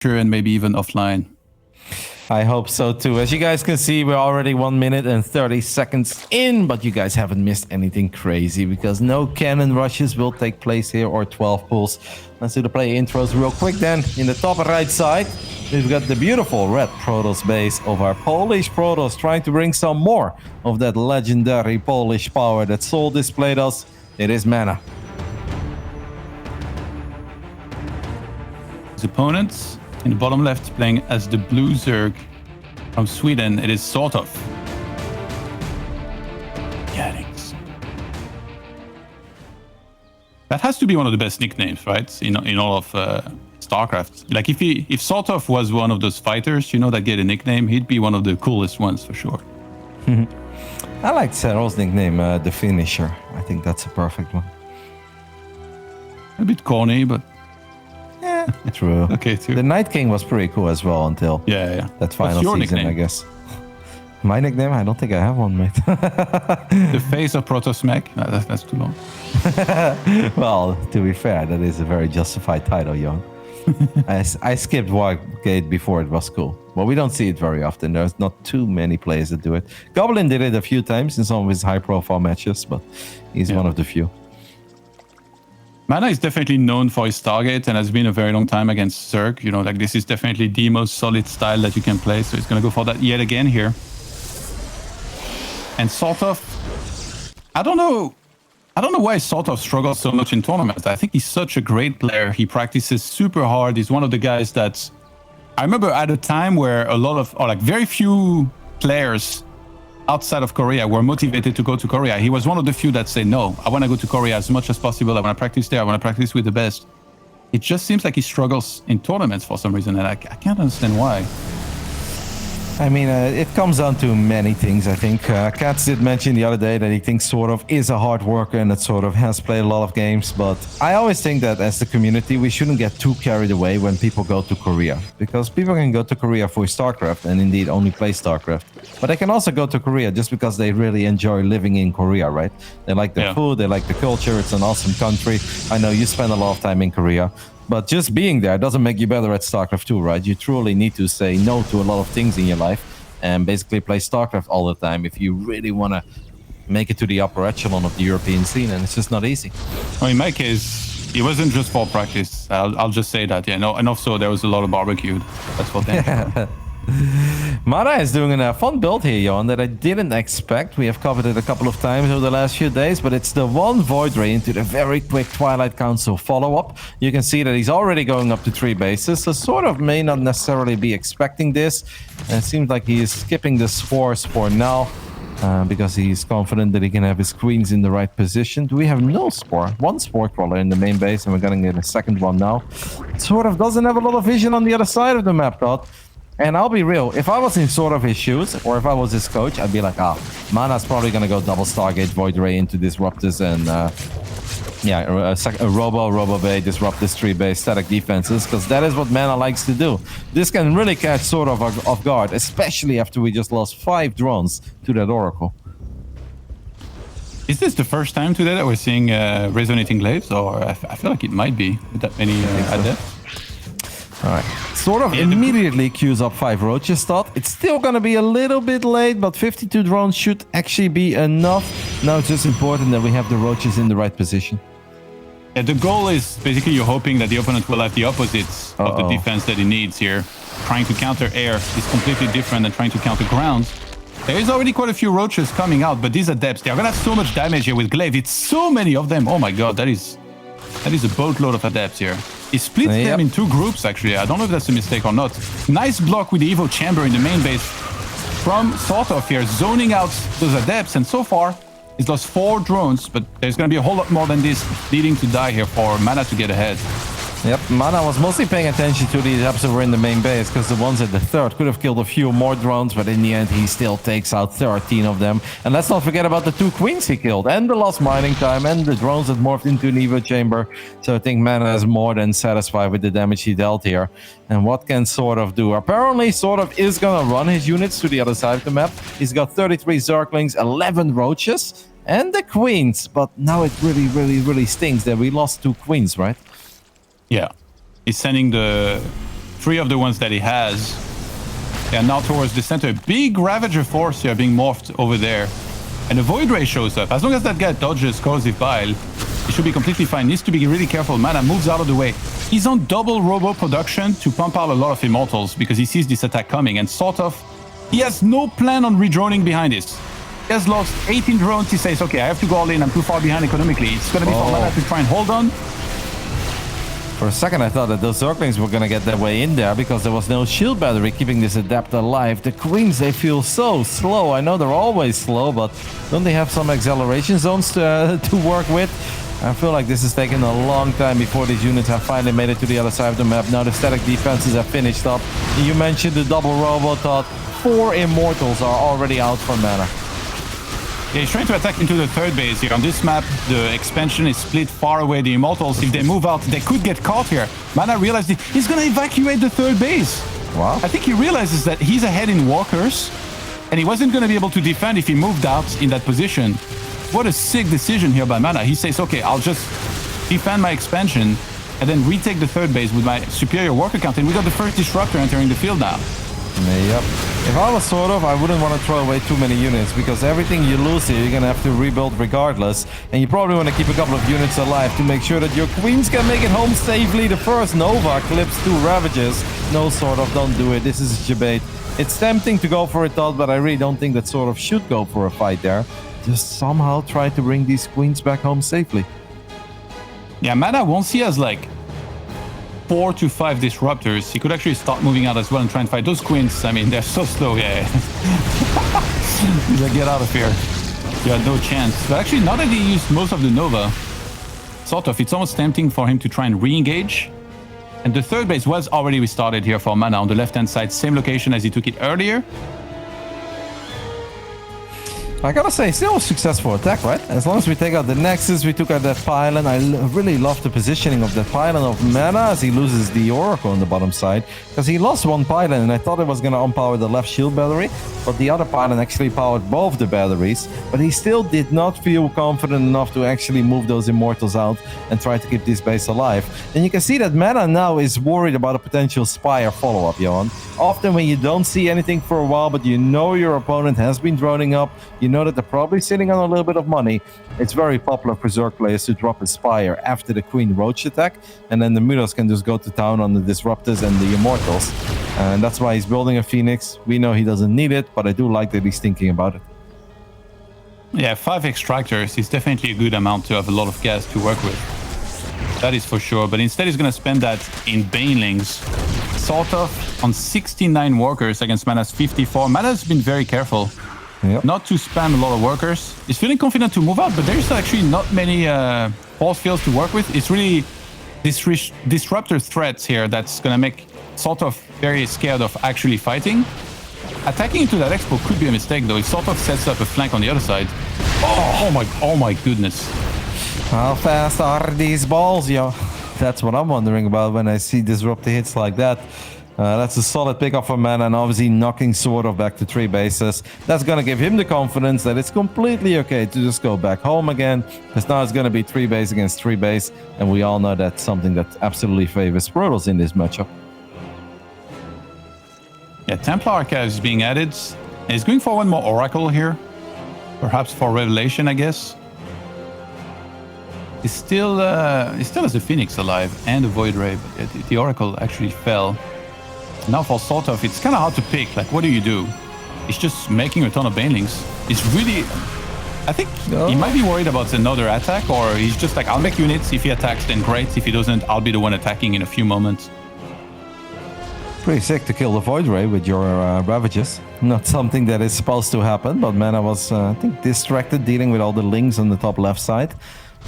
and maybe even offline. I hope so too. As you guys can see, we're already 1 minute and 30 seconds in, but you guys haven't missed anything crazy because no cannon rushes will take place here or 12 pulls. Let's do the play intros real quick then. In the top right side, we've got the beautiful red Protoss base of our Polish Protoss trying to bring some more of that legendary Polish power that Sol displayed us. It is MaNa. His opponents in the bottom left playing as the blue Zerg from Sweden. It is SortOf. Yikes. That has to be one of the best nicknames, right? In all of StarCraft. Like if SortOf was one of those fighters, that get a nickname, he'd be one of the coolest ones for sure. I like Seral's nickname, the Finisher. I think that's a perfect one. A bit corny, but yeah, true. Okay, too. The Night King was pretty cool as well until that final season, nickname? I guess. My nickname? I don't think I have one, mate. The face of Protosmack? No, that's too long. Well, to be fair, that is a very justified title, Jon. I skipped Wargate before it was cool. Well, we don't see it very often. There's not too many players that do it. Goblin did it a few times in some of his high-profile matches, but he's one of the few. MaNa is definitely known for his Stargate and has been a very long time against Zerg. Like this is definitely the most solid style that you can play. So he's going to go for that yet again here. And SortOf, I don't know why SortOf struggles so much in tournaments. I think he's such a great player. He practices super hard. He's one of the guys that I remember at a time where very few players outside of Korea were motivated to go to Korea. He was one of the few that say, no, I want to go to Korea as much as possible. I want to practice there. I want to practice with the best. It just seems like he struggles in tournaments for some reason, and I can't understand why. I mean, it comes down to many things, I think. Katz did mention the other day that he thinks SortOf is a hard worker and that SortOf has played a lot of games. But I always think that as the community, we shouldn't get too carried away when people go to Korea. Because people can go to Korea for StarCraft and indeed only play StarCraft. But they can also go to Korea just because they really enjoy living in Korea, right? They like the food, they like the culture. It's an awesome country. I know you spend a lot of time in Korea. But just being there doesn't make you better at StarCraft 2, right? You truly need to say no to a lot of things in your life and basically play StarCraft all the time if you really want to make it to the upper echelon of the European scene, and it's just not easy. Well, in my case, it wasn't just for practice. I'll just say that, and also there was a lot of barbecue. That's what they MaNa is doing a fun build here, Jon, that I didn't expect. We have covered it a couple of times over the last few days, but it's the one Void Ray into the very quick Twilight Council follow-up. You can see that he's already going up to 3 bases, so SortOf may not necessarily be expecting this. And it seems like he is skipping the spores for now, because he's confident that he can have his queens in the right position. Do we have no spore? One spore crawler in the main base, and we're going to get a second one now. SortOf doesn't have a lot of vision on the other side of the map, Todd. And I'll be real, if I was in SortOf his shoes, or if I was his coach, I'd be like, MaNa's probably going to go double Stargate, Void Ray into Disruptors, and a Robo Bay, disrupt this 3-base static defenses, because that is what MaNa likes to do. This can really catch SortOf off guard, especially after we just lost 5 drones to that Oracle. Is this the first time today that we're seeing Resonating Glaives, or I feel like it might be with that many adepts? Alright, SortOf immediately queues up 5 roaches, Todd. It's still gonna be a little bit late, but 52 drones should actually be enough. Now it's just important that we have the roaches in the right position. Yeah, the goal is basically you're hoping that the opponent will have the opposites of the defense that he needs here. Trying to counter air is completely different than trying to counter ground. There is already quite a few roaches coming out, but these adepts, they're gonna have so much damage here with Glaive. It's so many of them. Oh my god, that is a boatload of adepts here. He splits them in 2 groups, actually. I don't know if that's a mistake or not. Nice block with the Evo Chamber in the main base from SortOf here, zoning out those adepts. And so far, he's lost 4 drones, but there's going to be a whole lot more than this needing to die here for MaNa to get ahead. Yep, MaNa was mostly paying attention to the adepts that were in the main base, because the ones at the third could have killed a few more drones, but in the end he still takes out 13 of them. And let's not forget about the 2 queens he killed, and the lost mining time, and the drones that morphed into an Evo chamber. So I think MaNa is more than satisfied with the damage he dealt here. And what can SortOf do? Apparently SortOf is gonna run his units to the other side of the map. He's got 33 Zerglings, 11 roaches, and the queens. But now it really stings that we lost 2 queens, right? Yeah, he's sending the 3 of the ones that he has. Yeah, now towards the center. Big Ravager force here being morphed over there. And the Void Ray shows up. As long as that guy dodges Corrosive Bile, he should be completely fine. Needs to be really careful. MaNa moves out of the way. He's on double robo production to pump out a lot of Immortals because he sees this attack coming. And SortOf, he has no plan on redroning behind this. He has lost 18 drones. He says, okay, I have to go all in. I'm too far behind economically. It's going to be for MaNa to try and hold on. For a second, I thought that those Zerglings were going to get their way in there because there was no shield battery keeping this Adept alive. The Queens, they feel so slow. I know they're always slow, but don't they have some acceleration zones to work with? I feel like this is taking a long time before these units have finally made it to the other side of the map. Now the static defenses have finished up. You mentioned the double Robotod. 4 Immortals are already out for MaNa. Yeah, he's trying to attack into the third base here. On this map, the expansion is split far away. The Immortals, if they move out, they could get caught here. MaNa realized he's going to evacuate the third base. Wow. I think he realizes that he's ahead in walkers, and he wasn't going to be able to defend if he moved out in that position. What a sick decision here by MaNa. He says, okay, I'll just defend my expansion and then retake the third base with my superior worker count. And we got the first Disruptor entering the field now. Yep. If I was SortOf, I wouldn't want to throw away too many units because everything you lose here, you're going to have to rebuild regardless. And you probably want to keep a couple of units alive to make sure that your Queens can make it home safely. The first Nova clips 2 Ravages. No, SortOf, don't do it. This is a debate. It's tempting to go for a thought, but I really don't think that SortOf should go for a fight there. Just somehow try to bring these Queens back home safely. Yeah, MaNa, once he has like 4 to 5 Disruptors, he could actually start moving out as well and try and fight those Queens. I mean, they're so slow, yeah. He's like, get out of here. You had no chance. But actually, now that he used most of the Nova, SortOf, it's almost tempting for him to try and re-engage. And the third base was already restarted here for MaNa on the left-hand side, same location as he took it earlier. I gotta say, still a successful attack, right? As long as we take out the Nexus, we took out that pylon. I really love the positioning of that pylon of MaNa as he loses the Oracle on the bottom side. Because he lost 1 pylon and I thought it was gonna unpower the left shield battery. But the other pylon actually powered both the batteries. But he still did not feel confident enough to actually move those Immortals out and try to keep this base alive. And you can see that MaNa now is worried about a potential Spire follow-up, Johan. Often when you don't see anything for a while, but you know your opponent has been droning up, you know that they're probably sitting on a little bit of money. It's very popular for Zerg players to drop a Spire after the Queen Roach attack, and then the Mutas can just go to town on the Disruptors and the Immortals. And that's why he's building a Phoenix. We know he doesn't need it, but I do like that he's thinking about it. Yeah, 5 Extractors is definitely a good amount to have a lot of gas to work with. That is for sure, but instead he's going to spend that in Banelings. SortOf on 69 workers against MaNa's 54. MaNa's been very careful. Yep. Not to spam a lot of workers. He's feeling confident to move out, but there's actually not many force fields to work with. It's really disruptor threats here that's going to make SortOf very scared of actually fighting. Attacking into that expo could be a mistake, though. If SortOf sets up a flank on the other side. Oh my goodness. How fast are these balls, yo? That's what I'm wondering about when I see disruptor hits like that. That's a solid pickup for MaNa, and obviously knocking SortOf back to 3 bases. That's going to give him the confidence that it's completely okay to just go back home again, because now it's going to be 3 base against 3 base, and we all know that's something that absolutely favors Protoss in this matchup. Yeah, Templar Archive is being added. And he's going for 1 more Oracle here. Perhaps for Revelation, I guess. He still has a Phoenix alive and a Void Ray, but the Oracle actually fell. Now for SortOf, it's kind of hard to pick. Like, what do you do? He's just making a ton of Banelings. It's really... I think he might be worried about another attack, or he's just like, I'll make units. If he attacks, then great. If he doesn't, I'll be the one attacking in a few moments. Pretty sick to kill the Void Ray with your Ravages. Not something that is supposed to happen, but MaNa was, I think, distracted dealing with all the links on the top left side.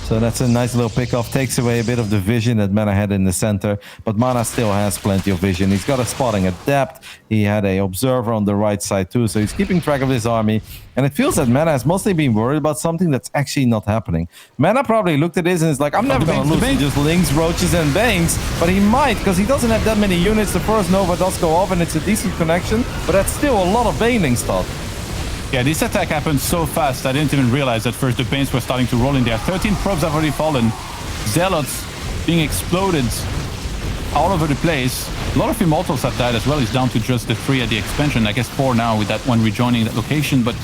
So that's a nice little pickoff. Takes away a bit of the vision that MaNa had in the center. But MaNa still has plenty of vision. He's got a spotting adept. He had a observer on the right side too. So he's keeping track of his army. And it feels that MaNa has mostly been worried about something that's actually not happening. MaNa probably looked at this and is like, I'm never going to lose to just Links, Roaches, and Bangs. But he might, because he doesn't have that many units. The first Nova does go off and it's a decent connection. But that's still a lot of Banelings thought. Yeah, this attack happened so fast, I didn't even realize at first the Banes were starting to roll in there. 13 probes have already fallen. Zealots being exploded. all over the place. A lot of Immortals have died as well. He's down to just the 3 at the expansion. I guess 4 now with that one rejoining that location. But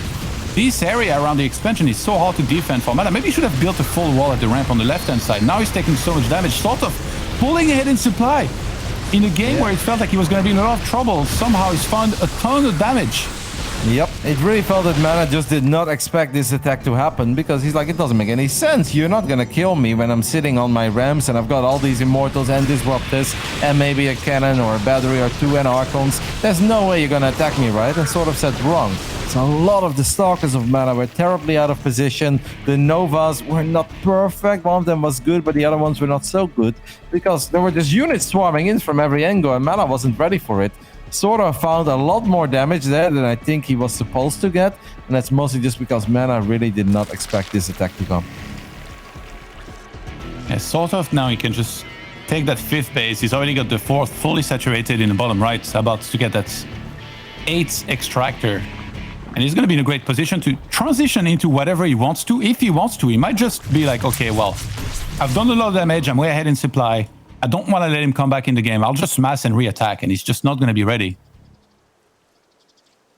this area around the expansion is so hard to defend for MaNa. Maybe he should have built a full wall at the ramp on the left-hand side. Now he's taking so much damage. SortOf pulling ahead in supply. In a game where it felt like he was going to be in a lot of trouble, somehow he's found a ton of damage. Yep, it really felt that MaNa just did not expect this attack to happen because he's like, it doesn't make any sense. You're not gonna kill me when I'm sitting on my ramps and I've got all these Immortals and Disruptors and maybe a cannon or a battery or 2 and Archons. There's no way you're gonna attack me, right? And SortOf said wrong. So a lot of the Stalkers of MaNa were terribly out of position. The Novas were not perfect. One of them was good, but the other ones were not so good because there were just units swarming in from every angle and MaNa wasn't ready for it. SortOf found a lot more damage there than I think he was supposed to get, and that's mostly just because MaNa really did not expect this attack to come. Yeah, SortOf now he can just take that 5th base. He's already got the 4th fully saturated in the bottom right. He's about to get that 8th extractor. And he's going to be in a great position to transition into whatever he wants to. If he wants to, he might just be like, okay, well, I've done a lot of damage. I'm way ahead in supply. I don't want to let him come back in the game. I'll just mass and re-attack, and he's just not going to be ready.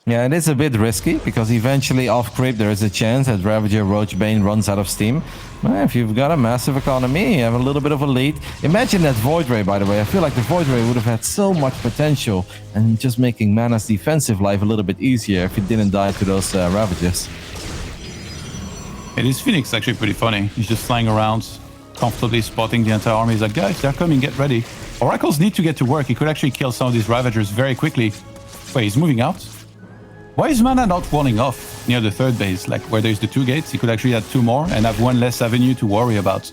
Yeah, it is a bit risky, because eventually off creep there is a chance that Ravager Roachbane runs out of steam. Well, if you've got a massive economy, you have a little bit of a lead. Imagine that Void Ray, by the way. I feel like the Void Ray would have had so much potential, and just making MaNa's defensive life a little bit easier if he didn't die to those Ravagers. It is Phoenix actually pretty funny. He's just flying around, comfortably spotting the entire army. He's like, guys, they're coming, get ready. Oracles need to get to work. He could actually kill some of these Ravagers very quickly. Wait, he's moving out? Why is MaNa not walling off near the 3rd base? Like where there's the 2 gates, he could actually add 2 more and have 1 less avenue to worry about.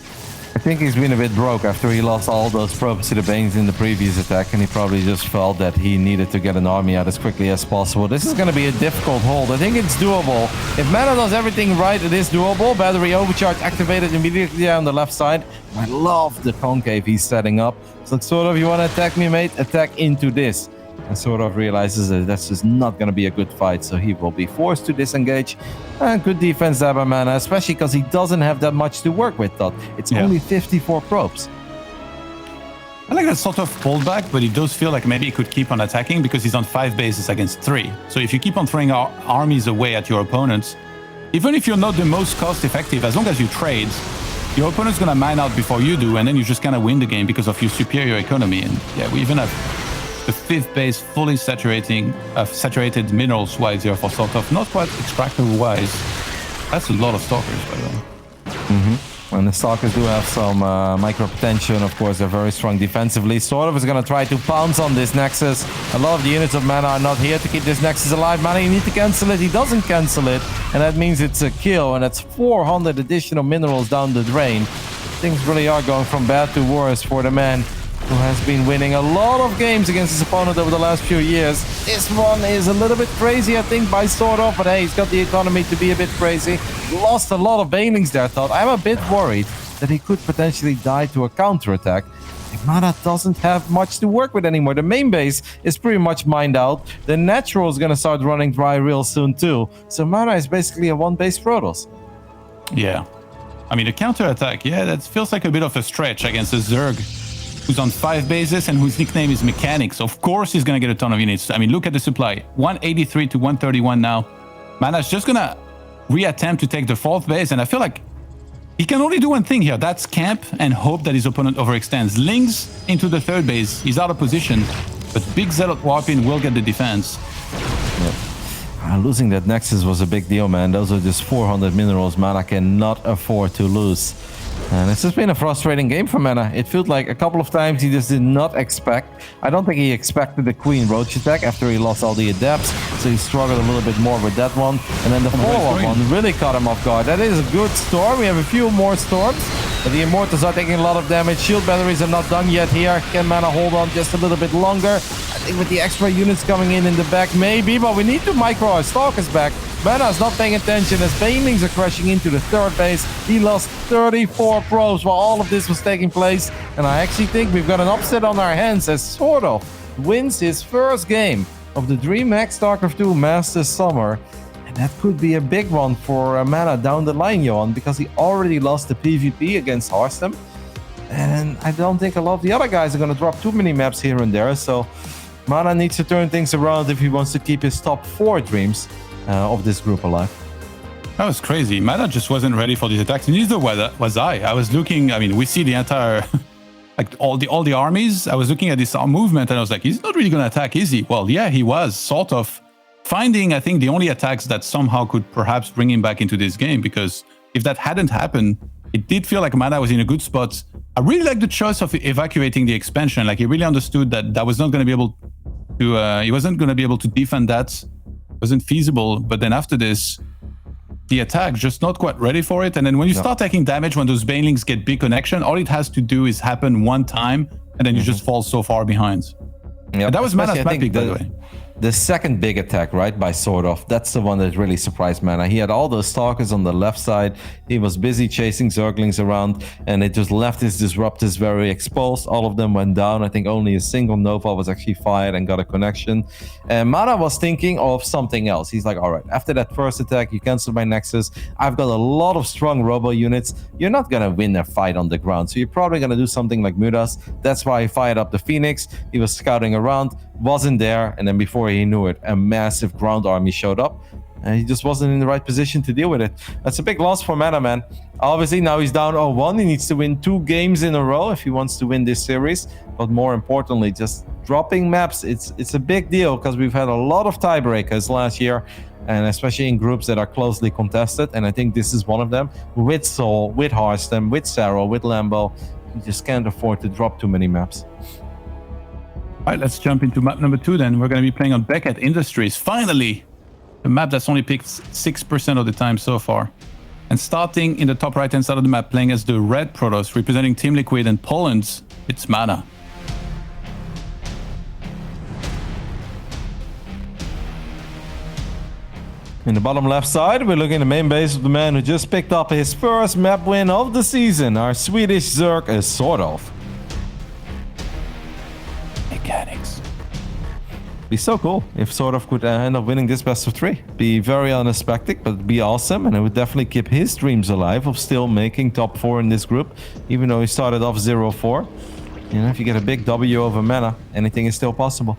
I think he's been a bit broke after he lost all those probes to the Banes in the previous attack, and he probably just felt that he needed to get an army out as quickly as possible. This is going to be a difficult hold. I think it's doable. If MaNa does everything right, it is doable. Battery overcharge activated immediately on the left side. I love the concave he's setting up. So SortOf, you want to attack me, mate? Attack into this. And SortOf realizes that that's just not going to be a good fight, so he will be forced to disengage. And good defense there by MaNa, especially because he doesn't have that much to work with, Todd. It's only 54 probes. I like that SortOf pulled back, but he does feel like maybe he could keep on attacking because he's on 5 bases against 3. So if you keep on throwing armies away at your opponents, even if you're not the most cost-effective, as long as you trade, your opponent's going to mine out before you do, and then you just kind of win the game because of your superior economy. And yeah, we even have the 5th base fully saturated minerals-wise here for SortOf. Not quite extractor-wise. That's a lot of Stalkers, by the way. And the Stalkers do have some micro-potential, and of course they're very strong defensively. SortOf is going to try to pounce on this Nexus. A lot of the units of MaNa are not here to keep this Nexus alive. MaNa, you need to cancel it. He doesn't cancel it, and that means it's a kill, and that's 400 additional minerals down the drain. Things really are going from bad to worse for the man who has been winning a lot of games against his opponent over the last few years. This one is a little bit crazy, I think, by SortOf, but hey, he's got the economy to be a bit crazy. Lost a lot of banelings there, Todd. I'm a bit worried that he could potentially die to a counterattack. MaNa doesn't have much to work with anymore. The main base is pretty much mined out. The natural is going to start running dry real soon too. So MaNa is basically a one-base Protoss. Yeah. I mean, the counterattack, yeah, that feels like a bit of a stretch against a Zerg who's on 5 bases and whose nickname is Mechanics. Of course he's going to get a ton of units. I mean, look at the supply. 183 to 131 now. MaNa's just going to reattempt to take the 4th base, and I feel like he can only do one thing here. That's camp and hope that his opponent overextends. Lings into the 3rd base. He's out of position, but big Zealot Warpin will get the defense. Losing that Nexus was a big deal, man. Those are just 400 minerals MaNa cannot afford to lose. And it's just been a frustrating game for MaNa. It felt like a couple of times he just did not expect. I don't think he expected the Queen Roach attack after he lost all the adepts, so he struggled a little bit more with that one. And then the follow-up one really caught him off guard. That is a good storm. We have a few more storms, but the Immortals are taking a lot of damage. Shield batteries are not done yet here. Can MaNa hold on just a little bit longer? I think with the extra units coming in the back, maybe, but we need to micro our Stalkers back. MaNa is not paying attention as banelings are crashing into the 3rd base. He lost 34 probes while all of this was taking place. And I actually think we've got an upset on our hands as SortOf wins his first game of the DreamHack StarCraft 2 Masters Summer. And that could be a big one for MaNa down the line, Johan, because he already lost the PvP against Harstem. And I don't think a lot of the other guys are going to drop too many maps here and there. So MaNa needs to turn things around if he wants to keep his top 4 dreams of this group alive. That was crazy. MaNa just wasn't ready for these attacks. Neither was I. I was looking, I mean, we see the entire, like all the armies. I was looking at this movement and I was like, he's not really going to attack, is he? Well, yeah, he was, sort of. Finding, I think, the only attacks that somehow could perhaps bring him back into this game, because if that hadn't happened, it did feel like MaNa was in a good spot. I really like the choice of evacuating the expansion. Like, he really understood that was not going to be able to, he wasn't going to be able to defend that. It wasn't feasible. But then after this, the attack, just not quite ready for it. And then when you start taking damage, when those banelings get big connection, all it has to do is happen one time, and then you just fall so far behind. Yep. And that was MaNa's map pick, by the way. The second big attack, right, by SortOf, that's the one that really surprised MaNa. He had all those stalkers on the left side. He was busy chasing Zerglings around, and it just left his disruptors very exposed. All of them went down. I think only a single Nova was actually fired and got a connection. And MaNa was thinking of something else. He's like, all right, after that first attack, you canceled my Nexus. I've got a lot of strong robo units. You're not going to win a fight on the ground, so you're probably going to do something like Mudas. That's why he fired up the Phoenix. He was scouting around, wasn't there, and then before he knew it, a massive ground army showed up, and he just wasn't in the right position to deal with it. That's a big loss for MaNa, man. Obviously, now he's down 0-1. He needs to win 2 games in a row if he wants to win this series. But more importantly, just dropping maps, it's a big deal, because we've had a lot of tiebreakers last year, and especially in groups that are closely contested. And I think this is one of them. With Sol, with Hearthstone, with Sarah, with Lambo, you just can't afford to drop too many maps. All right, let's jump into map number 2 then. We're going to be playing on Beckett Industries. Finally, a map that's only picked 6% of the time so far. And starting in the top right-hand side of the map, playing as the red Protoss, representing Team Liquid and Poland, it's MaNa. In the bottom left side, we're looking at the main base of the man who just picked up his first map win of the season. Our Swedish Zerg is SortOf. Mechanics. Be so cool if SortOf could end up winning this best of 3. Be very unexpected, but be awesome, and it would definitely keep his dreams alive of still making top 4 in this group, even though he started off 0-4. You know, if you get a big W over MaNa, anything is still possible.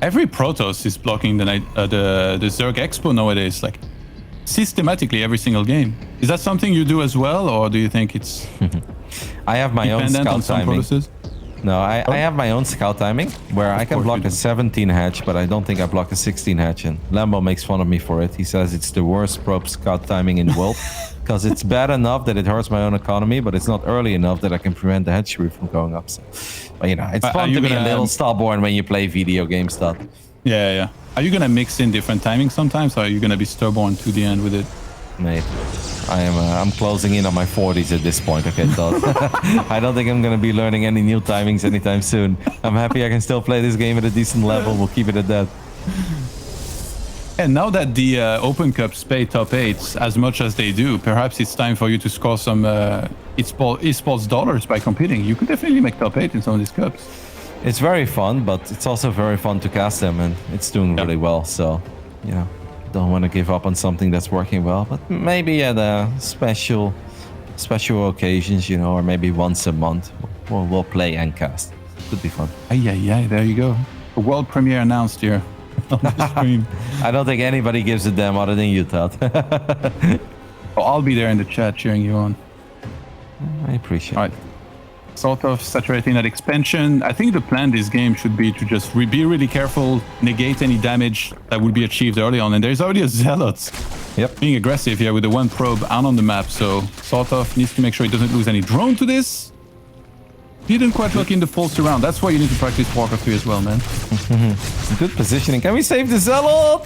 Every Protoss is blocking the Zerg Expo nowadays, like systematically every single game. Is that something you do as well, or do you think it's I have my own scout timing. Protosses? No, I have my own scout timing where I can block a 17 hatch, but I don't think I block a 16 hatch. And Lambo makes fun of me for it. He says it's the worst probe scout timing in the world because it's bad enough that it hurts my own economy, but it's not early enough that I can prevent the hatchery from going up. So, but you know, it's fun to be a little stubborn when you play video game stuff. Yeah. Are you gonna mix in different timings sometimes, or are you gonna be stubborn to the end with it? Mate, I'm closing in on my 40s at this point, okay, Todd? I don't think I'm going to be learning any new timings anytime soon. I'm happy I can still play this game at a decent level. We'll keep it at that. And now that the Open Cups pay top 8s as much as they do, perhaps it's time for you to score some esports dollars by competing. You could definitely make top 8 in some of these cups. It's very fun, but it's also very fun to cast them, and it's doing really well, so, you know. Don't want to give up on something that's working well, but maybe at special occasions, you know, or maybe once a month, we'll play and cast. Could be fun. Yeah, there you go. A world premiere announced here on the stream. I don't think anybody gives a damn other than you, Todd. I'll be there in the chat cheering you on. I appreciate it. All right. Sort of saturating that expansion. I think the plan this game should be to just be really careful, negate any damage that would be achieved early on. And there's already a Zealot being aggressive here with the 1 probe out on the map. So Sort of needs to make sure he doesn't lose any drone to this. Didn't quite look in the full surround. That's why you need to practice Warcraft 3 as well, man. Good positioning. Can we save the Zealot?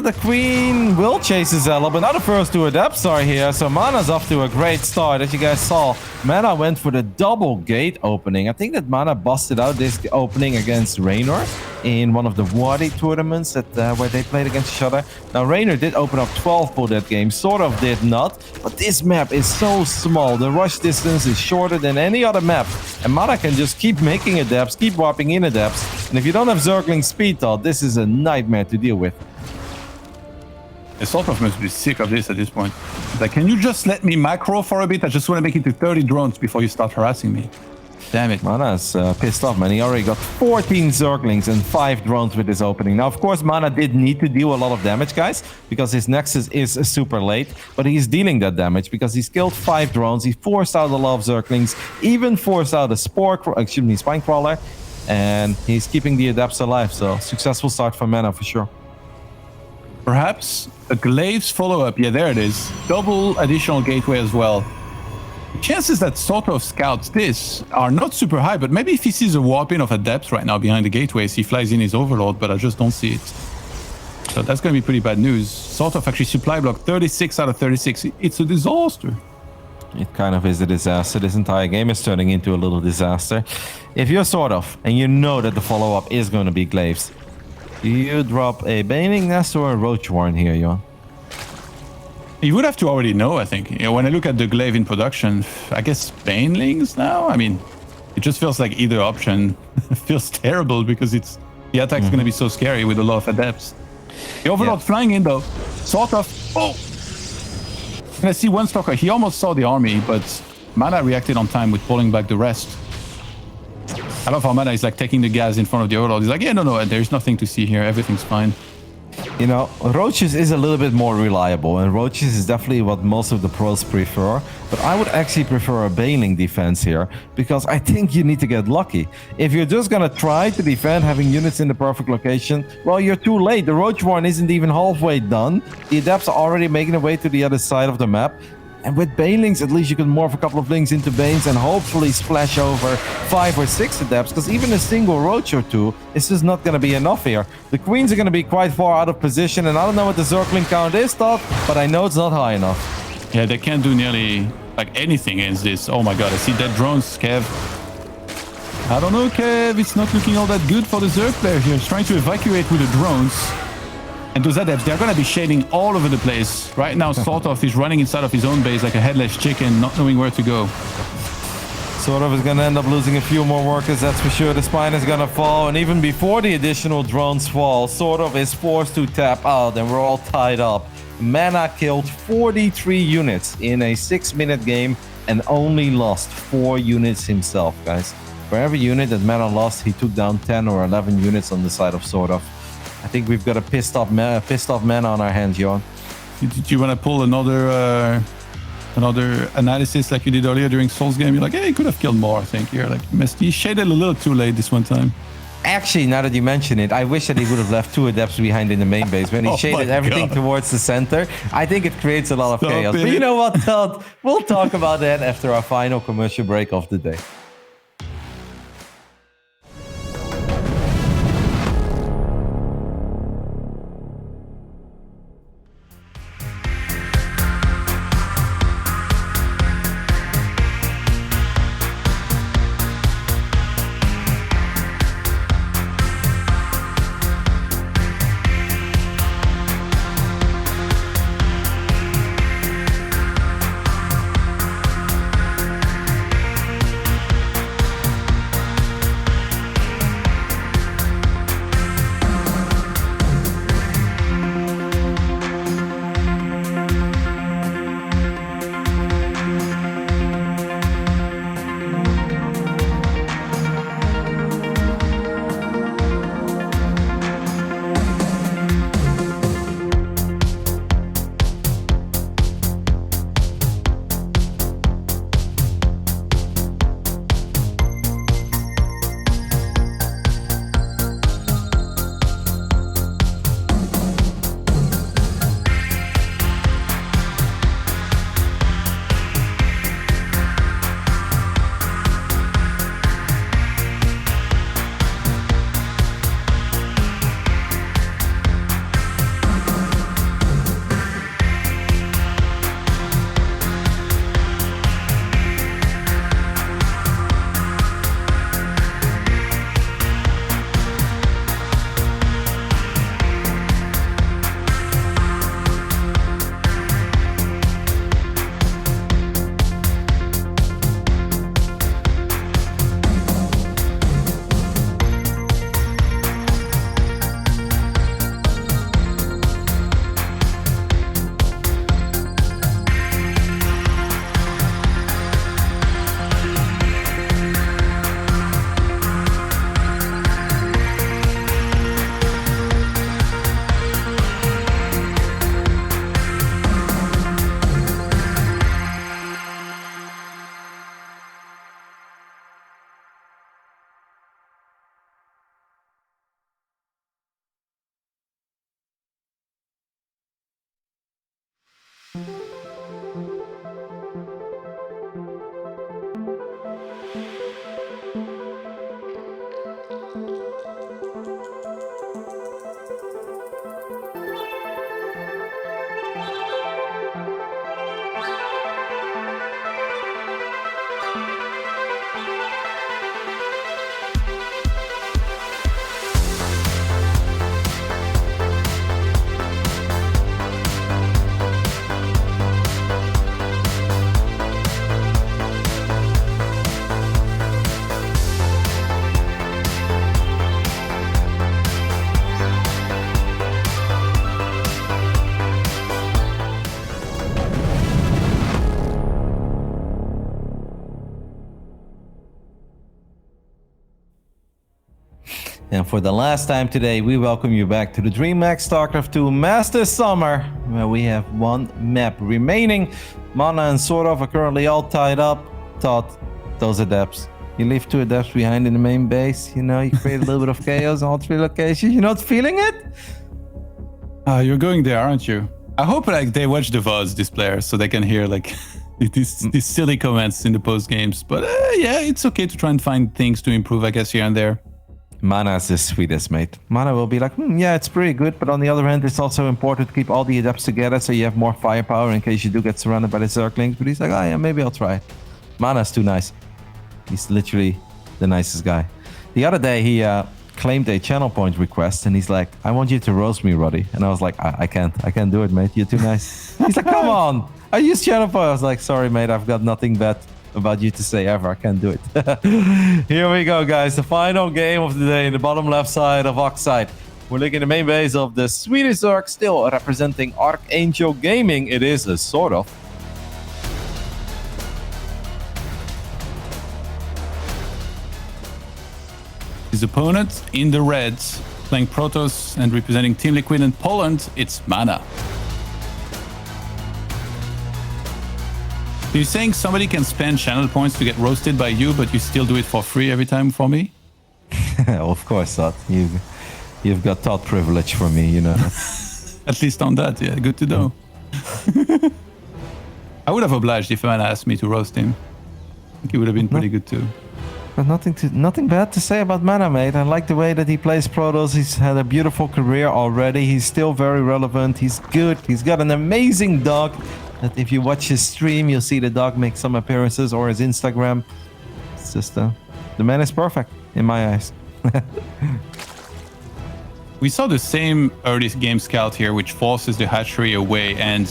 The Queen will chase the Zealot, but not the first 2 adepts are here. So MaNa's off to a great start. As you guys saw, MaNa went for the double gate opening. I think that MaNa busted out this opening against Raynor in one of the Wadi tournaments where they played against each other. Now, Raynor did open up 12 for that game. SortOf did not, but this map is so small. The rush distance is shorter than any other map. And MaNa can just keep making adepts, keep warping in adepts. And if you don't have Zergling speed, though, this is a nightmare to deal with. The SortOf must be sick of this at this point. Like, can you just let me macro for a bit? I just want to make it to 30 drones before you start harassing me. Damn it. MaNa's pissed off, man. He already got 14 Zerglings and 5 drones with this opening. Now, of course, MaNa did need to deal a lot of damage, guys, because his Nexus is super late. But he's dealing that damage because he's killed 5 drones. He forced out a lot of Zerglings, even forced out a Spine Crawler. And he's keeping the Adepts alive. So, successful start for MaNa for sure. Perhaps a Glaives follow-up. Yeah, there it is. Double additional gateway as well. Chances that SortOf scouts this are not super high, but maybe if he sees a warping of Adepts right now behind the gateways, he flies in his Overlord, but I just don't see it. So that's going to be pretty bad news. SortOf actually supply block 36 out of 36. It's a disaster. It kind of is a disaster. This entire game is turning into a little disaster. If you're SortOf and you know that the follow-up is going to be Glaives, do you drop a Baning Nest or a Roach Warren here, Johan? You would have to already know, I think. You know, when I look at the Glaive in production, I guess Banelings now? I mean, it just feels like either option feels terrible because the attack's going to be so scary with a lot of Adepts. The Overlord flying in, though. SortOf. Oh! And I see one Stalker. He almost saw the army, but MaNa reacted on time with pulling back the rest. I love how MaNa is like taking the gas in front of the Overlord. He's like, yeah, no, there's nothing to see here. Everything's fine. You know, Roaches is a little bit more reliable, and Roaches is definitely what most of the pros prefer. But I would actually prefer a Baneling defense here, because I think you need to get lucky. If you're just gonna try to defend having units in the perfect location, well, you're too late. The Roach Warren isn't even halfway done. The Adepts are already making their way to the other side of the map. And with Banelings, at least you can morph a couple of Lings into Banes and hopefully splash over 5 or 6 Adepts, because even a single Roach or 2 is just not going to be enough here. The Queens are going to be quite far out of position, and I don't know what the Zergling count is, Todd, but I know it's not high enough. Yeah, they can't do nearly like anything against this. Oh my god, I see dead drones, Kev. I don't know, Kev. It's not looking all that good for the Zerg player here. He's trying to evacuate with the drones. And those Adepts, they're going to be shading all over the place. Right now, SortOf is running inside of his own base like a headless chicken, not knowing where to go. SortOf is going to end up losing a few more workers, that's for sure. The Spine is going to fall, and even before the additional drones fall, SortOf is forced to tap out, and we're all tied up. MaNa killed 43 units in a 6-minute game and only lost 4 units himself, guys. For every unit that MaNa lost, he took down 10 or 11 units on the side of SortOf. I think we've got a pissed off MaNa on our hands, Johan. Did you want to pull another analysis like you did earlier during Soul's game? You're like, hey, he could have killed more, I think. You're like, he shaded a little too late this one time. Actually, now that you mention it, I wish that he would have left 2 Adepts behind in the main base. When he shaded everything towards the center, I think it creates a lot of chaos. But you know what, Todd? We'll talk about that after our final commercial break of the day. And for the last time today, we welcome you back to the DreamHack StarCraft 2 Master Summer, where we have one map remaining. MaNa and SortOf are currently all tied up. Todd, those adepts. You leave 2 adepts behind in the main base. You know, you create a little bit of chaos on all 3 locations. You're not feeling it? You're going there, aren't you? I hope like they watch the VODs, these players, so they can hear like these silly comments in the post games. But yeah, it's okay to try and find things to improve, I guess, here and there. MaNa is the sweetest, mate. MaNa will be like, yeah, it's pretty good, but on the other hand, it's also important to keep all the adepts together so you have more firepower in case you do get surrounded by the Zerglings. But he's like, oh yeah, maybe I'll try it. MaNa's too nice. He's literally the nicest guy. The other day, he claimed a channel point request, and he's like, I want you to roast me, Roddy. And I was like, I can't do it, mate. You're too nice. He's like, come on. I use channel point. I was like, sorry, mate. I've got nothing bad about you to say ever. I can't do it. Here we go, guys. The final game of the day in the bottom left side of Oxide. We're looking at the main base of the Swedish Zerg, still representing Archangel Gaming. It is a SortOf. His opponent in the reds, playing Protoss and representing Team Liquid in Poland, it's MaNa. You're saying somebody can spend channel points to get roasted by you, but you still do it for free every time for me? Of course not. You've got thought privilege for me, you know. At least on that, yeah. Good to know. I would have obliged if MaNa asked me to roast him. I think it would have been pretty good too. But nothing bad to say about MaNa, mate. I like the way that he plays Protoss. He's had a beautiful career already. He's still very relevant. He's good. He's got an amazing dog. That if you watch his stream, you'll see the dog make some appearances, or his Instagram. It's just the man is perfect in my eyes. We saw the same early game scout here, which forces the hatchery away. And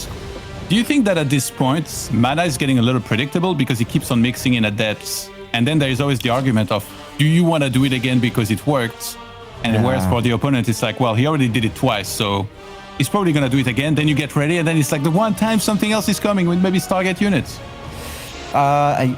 do you think that at this point, MaNa is getting a little predictable because he keeps on mixing in adepts? And then there is always the argument of, do you want to do it again because it worked? And whereas for the opponent, it's like, well, he already did it twice, so he's probably going to do it again. Then you get ready, and then it's like the one time something else is coming with maybe Stargate units.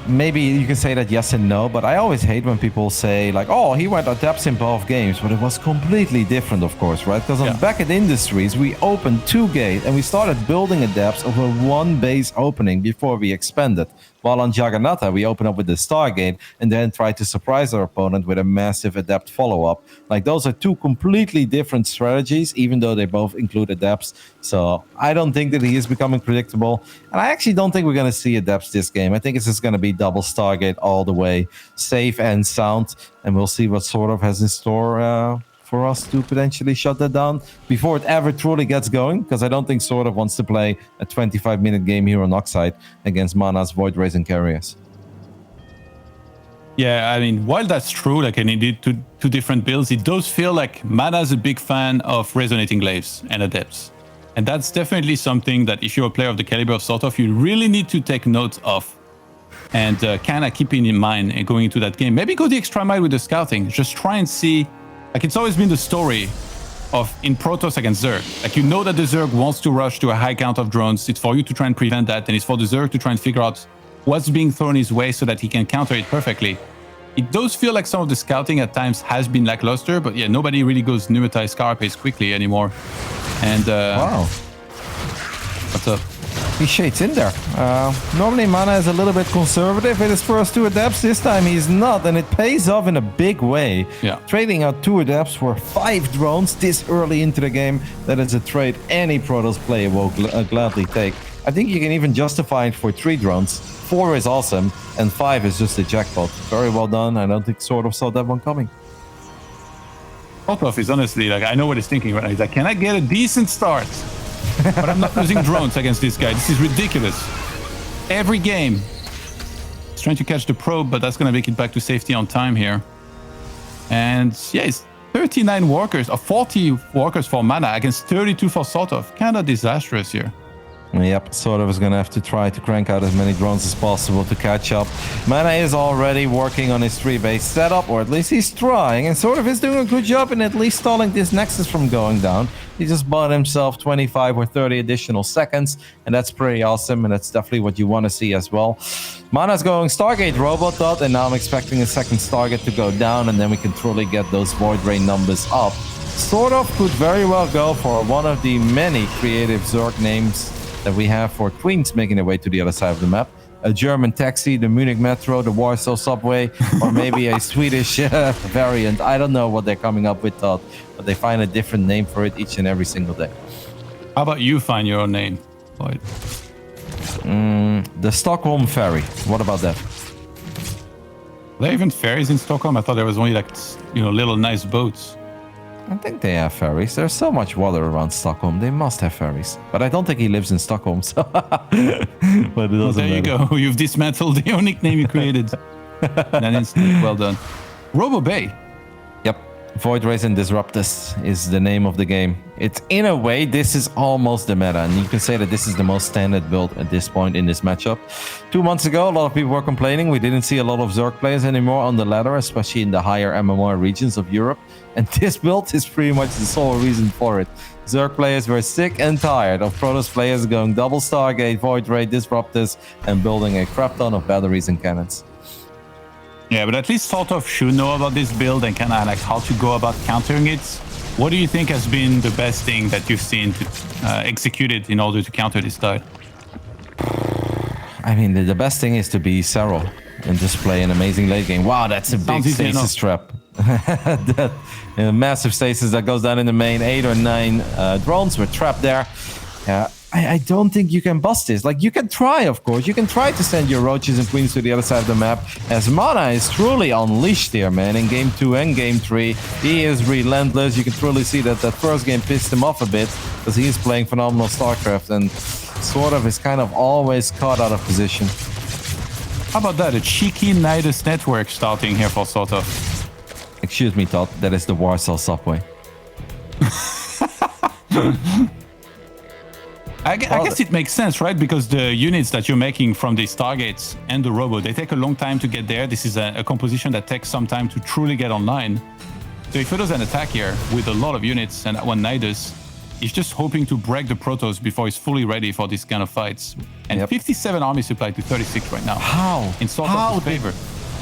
Maybe you can say that yes and no, but I always hate when people say like, oh, he went adepts in both games, but it was completely different, of course, right? Because back at Industries, we opened 2 gates and we started building adepts over 1 base opening before we expanded. While on Jagannatha, we open up with the Stargate and then try to surprise our opponent with a massive adept follow-up. Like, those are 2 completely different strategies, even though they both include adepts. So I don't think that he is becoming predictable. And I actually don't think we're going to see adepts this game. I think it's just going to be double Stargate all the way, safe and sound. And we'll see what SortOf has in store for us to potentially shut that down before it ever truly gets going, because I don't think SortOf wants to play a 25-minute game here on Oxide against MaNa's Void Rays and Carriers. Yeah, I mean, while that's true, like, and he did two different builds, it does feel like MaNa's a big fan of Resonating Glaives and Adepts. And that's definitely something that if you're a player of the caliber of SortOf, you really need to take note of and kind of keep it in mind going into that game. Maybe go the extra mile with the scouting. Just try and see. Like, it's always been the story of in Protoss against Zerg. Like, you know that the Zerg wants to rush to a high count of drones. It's for you to try and prevent that. And it's for the Zerg to try and figure out what's being thrown his way so that he can counter it perfectly. It does feel like some of the scouting at times has been lackluster, but yeah, nobody really goes Pneumatize Carapace quickly anymore. And wow. What's up? He shades in there. Normally MaNa is a little bit conservative with his first 2 adepts. This time he's not, and it pays off in a big way. Yeah. Trading out 2 adepts for 5 drones this early into the game. That is a trade any Protoss player will gladly take. I think you can even justify it for 3 drones. 4 is awesome, and 5 is just a jackpot. Very well done. I don't think SortOf saw that one coming. SortOf is honestly like, I know what he's thinking right now. He's like, can I get a decent start? But I'm not using drones against this guy. This is ridiculous. Every game. He's trying to catch the probe, but that's going to make it back to safety on time here. And yeah, it's 39 workers, or 40 workers for MaNa against 32 for SortOf. Kind of disastrous here. Yep, SortOf is going to have to try to crank out as many drones as possible to catch up. MaNa is already working on his 3-base setup, or at least he's trying, and SortOf is doing a good job in at least stalling this Nexus from going down. He just bought himself 25 or 30 additional seconds, and that's pretty awesome, and that's definitely what you want to see as well. MaNa's going Stargate Robot Dot, and now I'm expecting a second Stargate to go down, and then we can truly get those Void Ray numbers up. SortOf could very well go for one of the many creative Zerg names that we have for Queens making their way to the other side of the map. A German taxi, the Munich Metro, the Warsaw subway, or maybe a Swedish variant. I don't know what they're coming up with, Todd, but they find a different name for it each and every single day. How about you find your own name, Lloyd? The Stockholm Ferry. What about that? Are there even ferries in Stockholm? I thought there was only like, little nice boats. I think they have ferries. There's so much water around Stockholm. They must have ferries. But I don't think he lives in Stockholm, so... but it doesn't there you matter. go. You've dismantled the own nickname you created. That instant. Well done. Robo Bay. Yep. Void Rays and Disruptors is the name of the game. It's, in a way, this is almost the meta. And you can say that this is the most standard build at this point in this matchup. 2 months ago, a lot of people were complaining. We didn't see a lot of Zerg players anymore on the ladder, especially in the higher MMR regions of Europe. And this build is pretty much the sole reason for it. Zerg players were sick and tired of Protoss players going double Stargate, Void Ray, Disruptors, and building a crap ton of batteries and cannons. Yeah, but at least SortOf should know about this build and kind of like how to go about countering it. What do you think has been the best thing that you've seen to execute it in order to counter this style? I mean, the best thing is to be Serral and just play an amazing late game. Wow, that's a big stasis trap. That massive stasis that goes down in the main. 8 or 9 drones were trapped there. I don't think you can bust this. Like, you can try, of course. You can try to send your Roaches and Queens to the other side of the map, as MaNa is truly unleashed here, man. In Game 2 and Game 3, he is relentless. You can truly see that first game pissed him off a bit, because he is playing phenomenal StarCraft, and SortOf is kind of always caught out of position. How about that? A cheeky Nidus network starting here for SortOf. Excuse me, Todd. That is the Warsaw subway. I guess it makes sense, right? Because the units that you're making from the Stargates and the Robo, they take a long time to get there. This is a composition that takes some time to truly get online. So if it was an attack here with a lot of units and one Nidus, he's just hoping to break the Protoss before he's fully ready for this kind of fights. And 57 army supply to 36 right now. How? In SortOf's favor.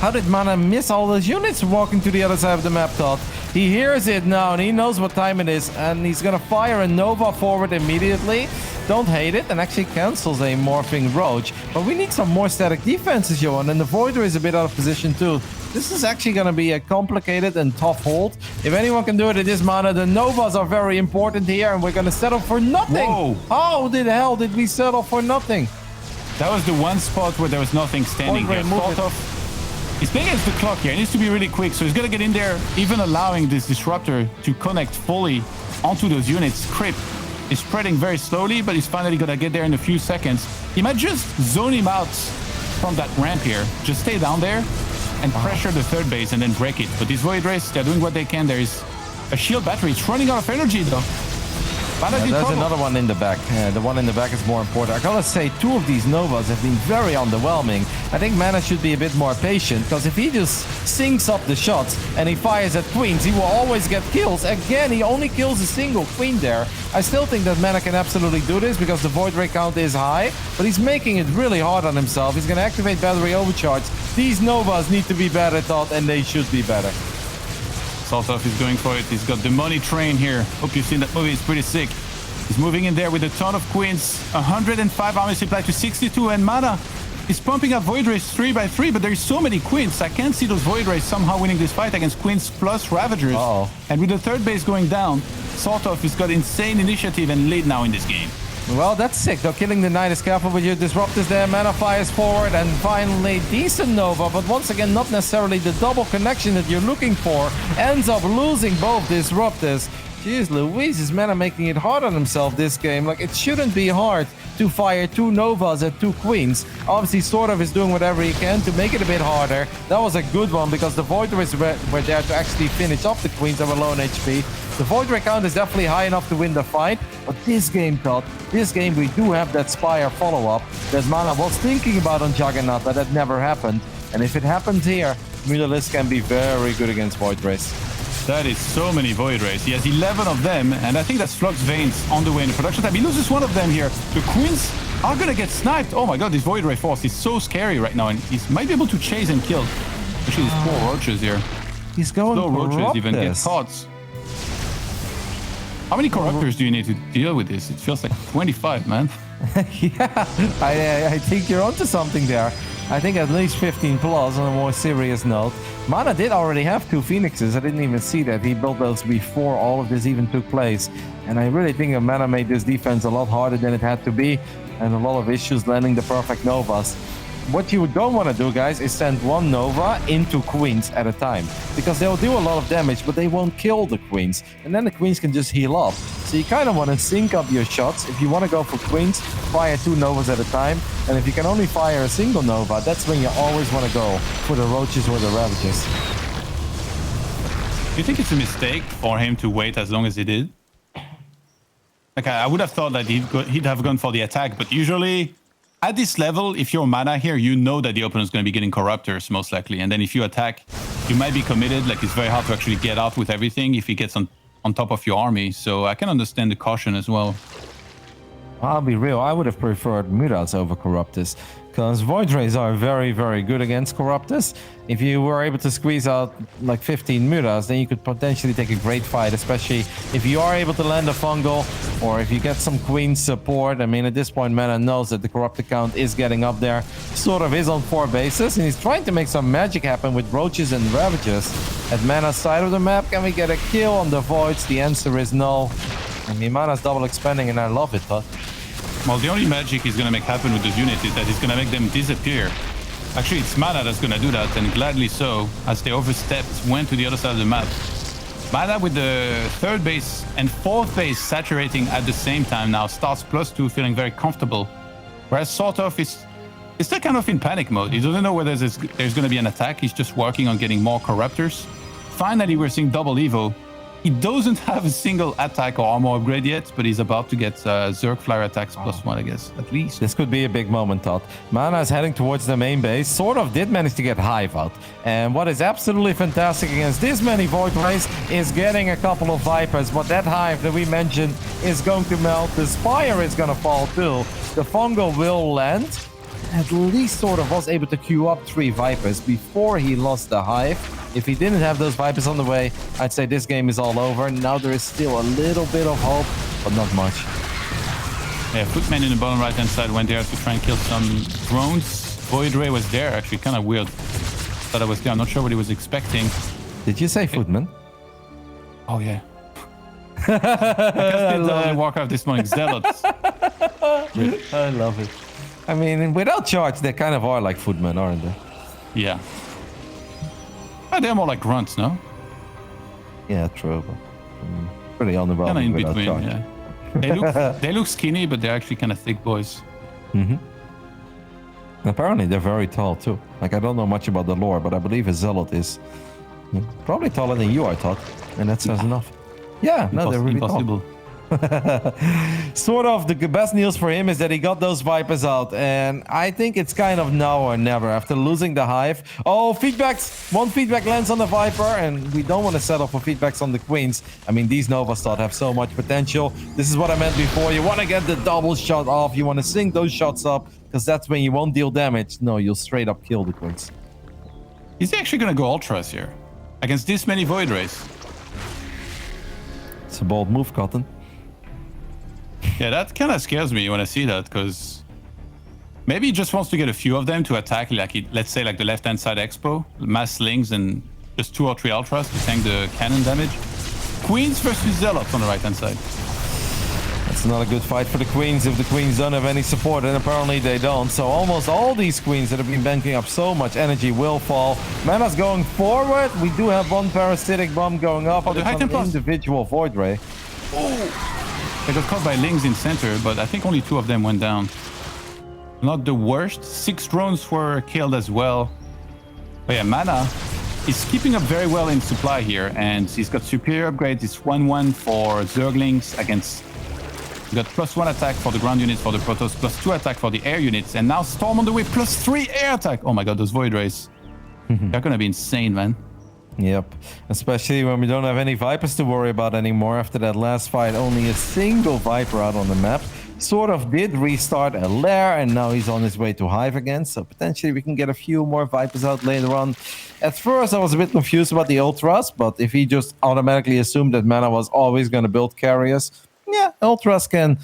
How did MaNa miss all those units walking to the other side of the map, Todd? He hears it now, and he knows what time it is, and he's gonna fire a Nova forward immediately. Don't hate it, and actually cancels a morphing Roach. But we need some more static defenses, Johan, and the Voider is a bit out of position too. This is actually gonna be a complicated and tough hold. If anyone can do it, it is MaNa. The Novas are very important here, and we're gonna settle for nothing. Whoa. How the hell did we settle for nothing? That was the one spot where there was nothing standing here. SortOf, he's playing against the clock here. He needs to be really quick, so he's gonna get in there, even allowing this disruptor to connect fully onto those units. Crypt is spreading very slowly, but he's finally gonna get there in a few seconds. He might just zone him out from that ramp here. Just stay down there and pressure the third base and then break it. But these Void Rays, they're doing what they can. There is a shield battery. It's running out of energy though. There's another one in the back. The one in the back is more important. I gotta say, 2 of these Novas have been very underwhelming. I think MaNa should be a bit more patient, because if he just syncs up the shots and he fires at Queens, he will always get kills. Again, he only kills a single Queen there. I still think that MaNa can absolutely do this, because the Void Ray count is high, but he's making it really hard on himself. He's gonna activate battery overcharge. These Novas need to be better, Todd, and they should be better. SortOf is going for it. He's got the money train here. Hope you've seen that movie. It's pretty sick. He's moving in there with a ton of Queens. 105 army supply to 62, and MaNa is pumping up Void Rays 3 by 3, but there's so many Queens. I can't see those Void Rays somehow winning this fight against Queens plus Ravagers. And with the third base going down, SortOf has got insane initiative and lead now in this game. Well, that's sick, though. Killing the Knight is careful with your Disruptors there. MaNa fires forward, and finally, decent Nova, but once again, not necessarily the double connection that you're looking for. Ends up losing both Disruptors. Jeez Louise, is MaNa making it hard on himself this game? Like, it shouldn't be hard to fire 2 Novas at 2 Queens. Obviously, SortOf is doing whatever he can to make it a bit harder. That was a good one because the Void Rays were there to actually finish off the Queens that were low on HP. The Void Ray count is definitely high enough to win the fight, but this game, Todd, this game we do have that Spire follow-up that MaNa was thinking about on Juggernaut, but that never happened. And if it happens here, Mutalisk can be very good against Void Rays. That is so many Void Rays. He has 11 of them, and I think that's Flux Veins on the way in the production time. He loses one of them here. The Queens are gonna get sniped. Oh my god, this Void Ray force is so scary right now, and he might be able to chase and kill. Especially these poor roaches here. He's going Slow roaches even get caught. How many corruptors do you need to deal with this? It feels like 25, man. Yeah, I think you're onto something there. I think at least 15 plus on a more serious note. MaNa did already have 2 Phoenixes. I didn't even see that. He built those before all of this even took place. And I really think that MaNa made this defense a lot harder than it had to be. And a lot of issues landing the perfect Novas. What you don't want to do, guys, is send 1 Nova into Queens at a time. Because they'll do a lot of damage, but they won't kill the Queens. And then the Queens can just heal up. So you kind of want to sync up your shots. If you want to go for Queens, fire 2 Novas at a time. And if you can only fire a single Nova, that's when you always want to go for the Roaches or the Ravages. Do you think it's a mistake for him to wait as long as he did? Like, I would have thought that he'd have gone for the attack, but usually at this level, if you're MaNa here, you know that the opponent's going to be getting Corruptors, most likely. And then if you attack, you might be committed. Like, it's very hard to actually get out with everything if he gets on top of your army. So I can understand the caution as well. I'll be real, I would have preferred Mutas over Corruptors. Because Void Rays are very, very good against Corruptors. If you were able to squeeze out like 15 Mutas, then you could potentially take a great fight, especially if you are able to land a Fungal, or if you get some Queen support. I mean, at this point, MaNa knows that the Corruptor count is getting up there. SortOf is on 4 bases, and he's trying to make some magic happen with Roaches and Ravages. At MaNa's side of the map, can we get a kill on the Voids? The answer is no. I mean, MaNa's double expanding, and I love it, but... Well, the only magic he's going to make happen with this unit is that he's going to make them disappear. Actually, it's MaNa that's going to do that, and gladly so, as they overstepped, went to the other side of the map. MaNa with the 3rd base and 4th base saturating at the same time now starts +2, feeling very comfortable. Whereas SortOf is still kind of in panic mode. He doesn't know whether there's going to be an attack. He's just working on getting more Corruptors. Finally, we're seeing double Evo. He doesn't have a single attack or armor upgrade yet, but he's about to get Zerg Flyer attacks +1, I guess, at least. This could be a big moment, Todd. MaNa is heading towards the main base. SortOf did manage to get Hive out. And what is absolutely fantastic against this many Void Rays is getting a couple of Vipers. But that Hive that we mentioned is going to melt. The Spire is going to fall too. The Fungal will land. At least SortOf was able to queue up 3 Vipers before he lost the Hive. If he didn't have those Vipers on the way, I'd say this game is all over. Now there is still a little bit of hope, but not much. Yeah, Footman in the bottom right-hand side went there to try and kill some drones. Void Ray was there, actually, kind of weird. Thought I was there, I'm not sure what he was expecting. Did you say Footman? Oh, yeah. I did Warcraft this morning, Zealots. I love it. I mean, without charge, they kind of are like Footmen, aren't they? Yeah. They're more like grunts, no? Yeah, true. But, pretty on the ball. Kind of in between, charge. Yeah. They look skinny, but they're actually kind of thick boys. Mm-hmm. Apparently, they're very tall too. Like, I don't know much about the lore, but I believe a zealot is probably taller than you are, Todd, and that says enough. Yeah, no, they're really impossible. Tall. SortOf, the best news for him is that he got those Vipers out, and I think it's kind of now or never after losing the Hive. Oh, feedbacks! 1 feedback lands on the Viper, and we don't want to settle for feedbacks on the Queens. I mean, these Nova Start have so much potential. This is what I meant before. You want to get the double shot off. You want to sync those shots up, because that's when you won't deal damage. No, you'll straight up kill the Queens. Is he actually going to go Ultras here? Against this many Void Rays? It's a bold move, Cotton. Yeah, that kind of scares me when I see that, because maybe he just wants to get a few of them to attack, like let's say like the left-hand side Expo, mass slings and just 2 or 3 Ultras to tank the cannon damage. Queens versus Zealots on the right-hand side. It's not a good fight for the queens if the queens don't have any support, and apparently they don't. So almost all these queens that have been banking up so much energy will fall. MaNa's going forward. We do have one parasitic bomb going off. Oh, the an individual Void Ray. Oh! They got caught by Lings in center, but I think only 2 of them went down. Not the worst. 6 drones were killed as well. But yeah, MaNa is keeping up very well in supply here, and he's got superior upgrades. It's 1-1 for Zerglings against... We got +1 attack for the ground units for the Protoss, +2 attack for the air units, and now Storm on the way, +3 air attack. Oh my god, those Void Rays. They're gonna be insane, man. Yep, especially when we don't have any Vipers to worry about anymore after that last fight. Only a single Viper out on the map. SortOf did restart a lair, and now he's on his way to Hive again, so potentially we can get a few more Vipers out later on. At first, I was a bit confused about the Ultras, but if he just automatically assumed that MaNa was always going to build carriers, yeah, Ultras can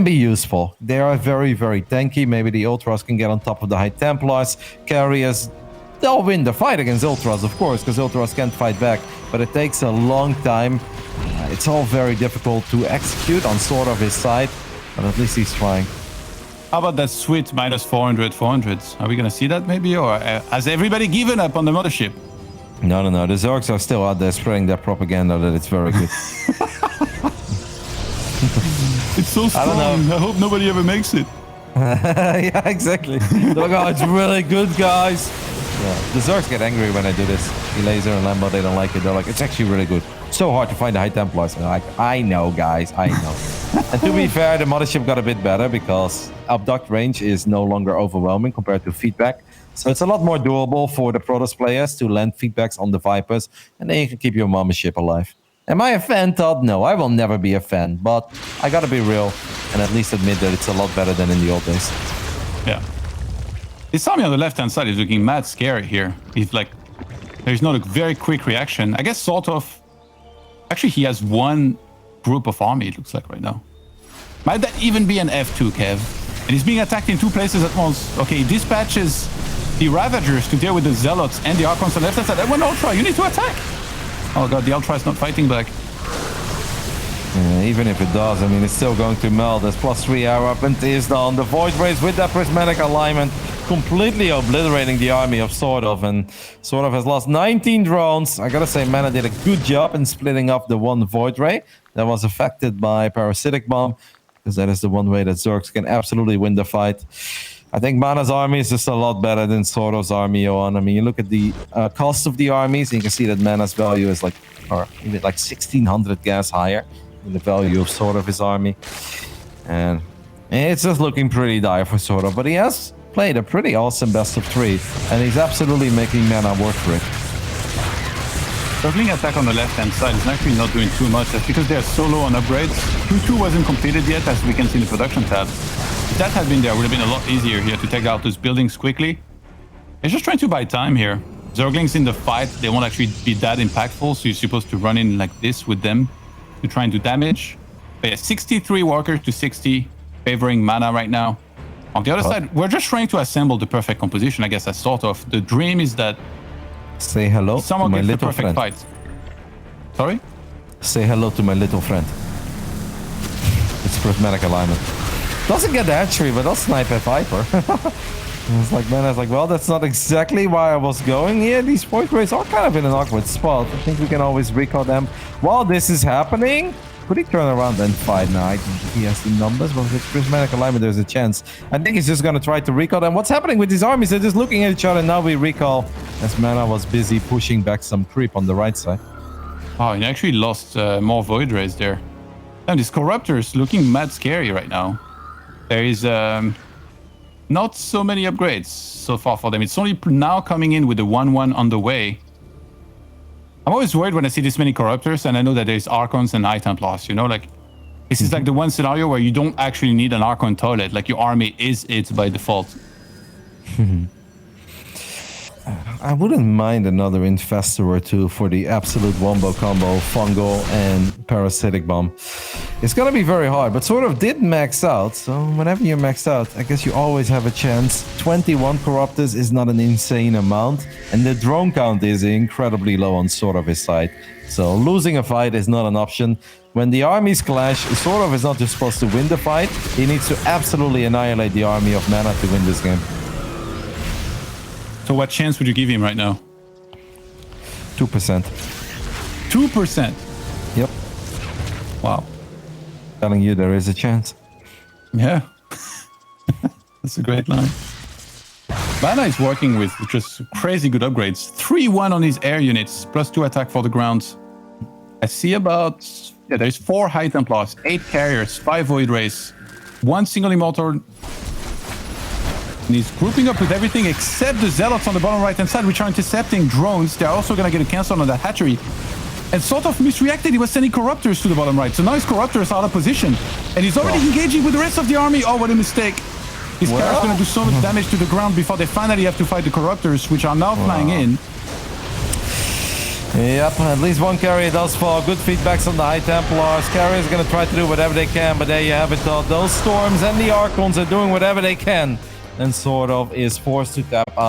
be useful. They are very, very tanky. Maybe the Ultras can get on top of the High Templars. Carriers, they'll win the fight against Ultras, of course, because Ultras can't fight back, but it takes a long time. It's all very difficult to execute on SortOf his side, but at least he's trying. How about that sweet -400, 400s? Are we gonna see that maybe, or has everybody given up on the mothership? No. The Zergs are still out there spreading their propaganda that it's very good. It's so strong. I don't know. I hope nobody ever makes it. Yeah, exactly. Look, oh, it's really good, guys. Yeah, the Zergs get angry when I do this. Elaser and Lambo, they don't like it. They're like, it's actually really good. So hard to find the High Templars. And I'm like, I know, guys, I know. And to be fair, the mothership got a bit better because abduct range is no longer overwhelming compared to feedback. So it's a lot more doable for the Protoss players to land feedbacks on the Vipers, and then you can keep your mothership alive. Am I a fan, Todd? No, I will never be a fan, but I gotta be real and at least admit that it's a lot better than in the old days. Yeah. This army on the left-hand side is looking mad scary here. He's like, there's not a very quick reaction. I guess SortOf, actually he has one group of army, it looks like right now. Might that even be an F2, Kev? And he's being attacked in 2 places at once. Okay, he dispatches the Ravagers to deal with the Zealots and the Archons on the left-hand side. That one Ultra, you need to attack! Oh god, the Ultra is not fighting back. Yeah, even if it does, I mean, it's still going to melt. There's +3 air up and is down. The Void Rays with that prismatic alignment completely obliterating the army of SortOf, and SortOf has lost 19 drones. I gotta say, MaNa did a good job in splitting up the one Void Ray that was affected by Parasitic Bomb, because that is the one way that Zergs can absolutely win the fight. I think MaNa's army is just a lot better than SortOf's army, Johan. I mean, you look at the cost of the armies, and you can see that MaNa's value is like 1,600 gas higher than the value of SortOf's army. And it's just looking pretty dire for SortOf, but he has played a pretty awesome best of 3, and he's absolutely making MaNa work for it. Circling attack on the left-hand side is actually not doing too much. That's because they're so low on upgrades. Q2 wasn't completed yet, as we can see in the production tab. If that had been there, it would have been a lot easier here to take out those buildings quickly. They're just trying to buy time here. Zerglings in the fight, they won't actually be that impactful, so you're supposed to run in like this with them to try and do damage. But yeah, 63 walkers to 60, favoring MaNa right now. On the other side, we're just trying to assemble the perfect composition, I guess, as SortOf. The dream is that say hello someone to my gets the little perfect friend. fight. Sorry? Say hello to my little friend. It's prismatic alignment. Doesn't get the hatchery, but I'll snipe a Viper. It's like, man, I was like, well, that's not exactly why I was going here. These Void Rays are kind of in an awkward spot. I think we can always recall them while this is happening. Could he turn around and fight? Now, I think he has the numbers, but with prismatic alignment, there's a chance. I think he's just going to try to recall them. What's happening with these armies? They're just looking at each other. Now we recall as MaNa was busy pushing back some creep on the right side. Oh, he actually lost more Void Rays there. And this Corruptor is looking mad scary right now. There is not so many upgrades so far for them. It's only now coming in with the 1-1 on the way. I'm always worried when I see this many Corruptors, and I know that there's Archons and High Templars, you know? Like, this is like the one scenario where you don't actually need an Archon toilet. Like, your army is it by default. I wouldn't mind another Infestor or two for the absolute wombo combo, Fungal and Parasitic Bomb. It's gonna be very hard, but SortOf did max out, so whenever you're maxed out, I guess you always have a chance. 21 Corruptors is not an insane amount, and the drone count is incredibly low on SortOf's side. So losing a fight is not an option. When the armies clash, SortOf is not just supposed to win the fight, he needs to absolutely annihilate the army of MaNa to win this game. So what chance would you give him right now? 2%. 2%? Yep. Wow. Telling you there is a chance. Yeah. That's a great line. MaNa is working with just crazy good upgrades. 3-1 on his air units, +2 attack for the ground. I see about... Yeah, there's 4 High Templars, 8 Carriers, 5 Void Rays, 1 single Immortal. And he's grouping up with everything except the Zealots on the bottom right-hand side, which are intercepting drones. They're also going to get a cancel on that hatchery. And SortOf misreacted. He was sending Corruptors to the bottom right. So now his Corruptors are out of position. And he's already engaging with the rest of the army. Oh, what a mistake. His Carrier's going to do so much damage to the ground before they finally have to fight the Corruptors, which are now flying in. Yep, at least one carrier does fall. Good feedbacks on the High Templars. Carriers are going to try to do whatever they can, but there you have it. Those Storms and the Archons are doing whatever they can. And SortOf is forced to tap out.